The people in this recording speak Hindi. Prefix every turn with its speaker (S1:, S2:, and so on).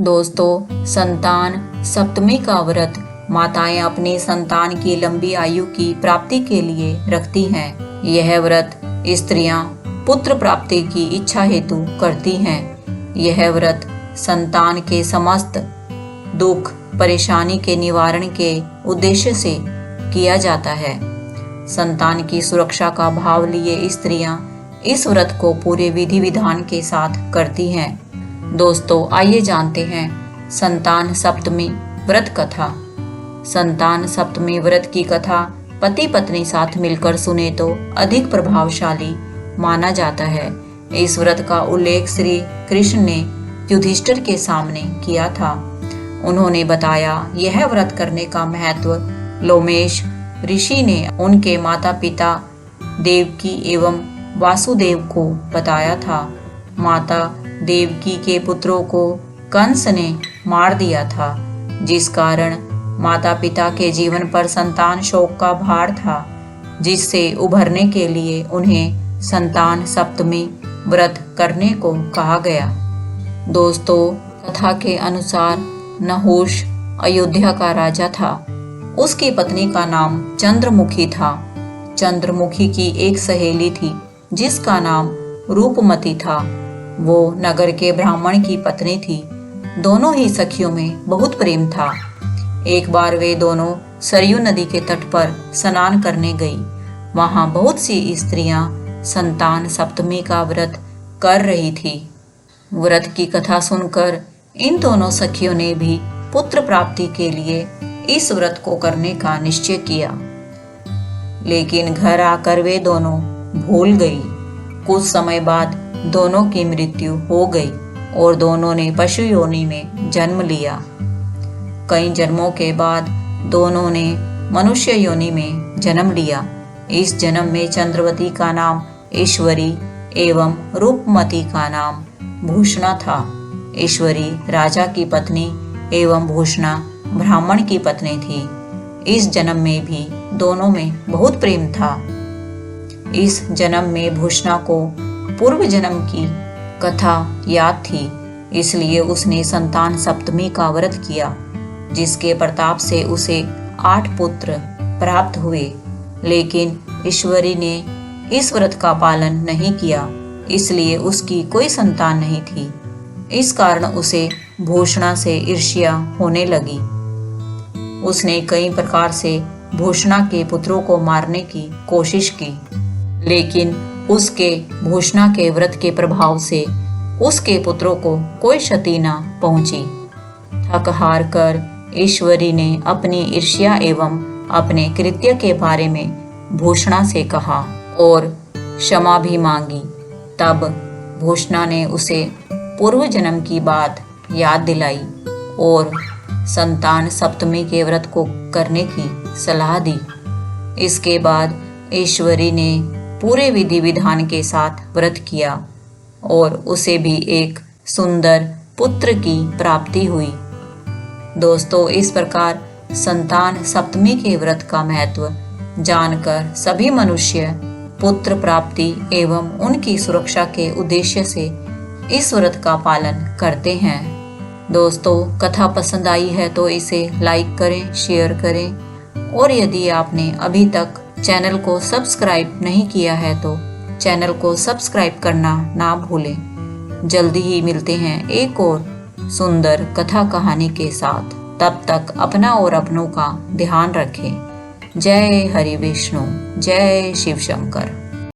S1: दोस्तों, संतान सप्तमी का व्रत माताएं अपनी संतान की लंबी आयु की प्राप्ति के लिए रखती हैं। यह व्रत स्त्रियां पुत्र प्राप्ति की इच्छा हेतु करती हैं। यह व्रत संतान के समस्त दुख परेशानी के निवारण के उद्देश्य से किया जाता है। संतान की सुरक्षा का भाव लिए स्त्रियां इस व्रत को पूरे विधि विधान के साथ करती हैं। दोस्तों, आइए जानते हैं संतान सप्तमी व्रत कथा। संतान सप्तमी व्रत की कथा पति पत्नी साथ मिलकर सुने तो अधिक प्रभावशाली माना जाता है। इस व्रत का उल्लेख श्री कृष्ण ने युधिष्ठिर के सामने किया था। उन्होंने बताया, यह व्रत करने का महत्व लोमेश ऋषि ने उनके माता पिता देवकी एवं वासुदेव को बताया था। माता देवकी के पुत्रों को कंस ने मार दिया था, जिस कारण माता पिता के जीवन पर संतान शोक का भार था, जिससे उभरने के लिए उन्हें संतान सप्तमी व्रत करने को कहा गया। दोस्तों, कथा के अनुसार नहुष अयोध्या का राजा था। उसकी पत्नी का नाम चंद्रमुखी था। चंद्रमुखी की एक सहेली थी जिसका नाम रूपमती था। वो नगर के ब्राह्मण की पत्नी थी। दोनों ही सखियों में बहुत प्रेम था। एक बार वे दोनों सरयू नदी के तट पर स्नान करने गई। वहां बहुत सी स्त्रियां संतान सप्तमी का व्रत कर रही थी। व्रत की कथा सुनकर इन दोनों सखियों ने भी पुत्र प्राप्ति के लिए इस व्रत को करने का निश्चय किया। लेकिन घर आकर वे दोनों भूल गई। कुछ समय बाद दोनों की मृत्यु हो गई और दोनों ने पशु योनि में जन्म लिया। कई जन्मों के बाद दोनों ने मनुष्य योनि में जन्म लिया। इस जन्म में चंद्रवती का नाम ईश्वरी एवं रूपमती का नाम भूषणा था। ईश्वरी राजा की पत्नी एवं भूषणा ब्राह्मण की पत्नी थी। इस जन्म में भी दोनों में बहुत प्रेम था। इस जन्म में भूषणा को पूर्व जन्म की कथा याद थी, इसलिए उसने संतान सप्तमी का व्रत किया, जिसके प्रताप से उसे 8 पुत्र प्राप्त हुए। लेकिन ईश्वरी ने इस व्रत का पालन नहीं किया, इसलिए उसकी कोई संतान नहीं थी। इस कारण उसे भूषणा से ईर्ष्या होने लगी। उसने कई प्रकार से भूषणा के पुत्रों को मारने की कोशिश की, लेकिन उसके भूषणा के व्रत के प्रभाव से उसके पुत्रों को कोई क्षति न पहुंची। थक हार कर ईश्वरी ने अपनी ईर्ष्या एवं अपने कृत्य के बारे में भूषणा से कहा और क्षमा भी मांगी। तब भूषणा ने उसे पूर्व जन्म की बात याद दिलाई और संतान सप्तमी के व्रत को करने की सलाह दी। इसके बाद ईश्वरी ने पूरे विधि विधान के साथ व्रत किया और उसे भी एक सुंदर पुत्र की प्राप्ति हुई। दोस्तों, इस प्रकार संतान सप्तमी के व्रत का महत्व जानकर सभी मनुष्य पुत्र प्राप्ति एवं उनकी सुरक्षा के उद्देश्य से इस व्रत का पालन करते हैं। दोस्तों, कथा पसंद आई है तो इसे लाइक करें, शेयर करें और यदि आपने अभी तक चैनल को सब्सक्राइब नहीं किया है तो चैनल को सब्सक्राइब करना ना भूलें। जल्दी ही मिलते हैं एक और सुंदर कथा कहानी के साथ। तब तक अपना और अपनों का ध्यान रखें। जय हरि विष्णु, जय शिव शंकर।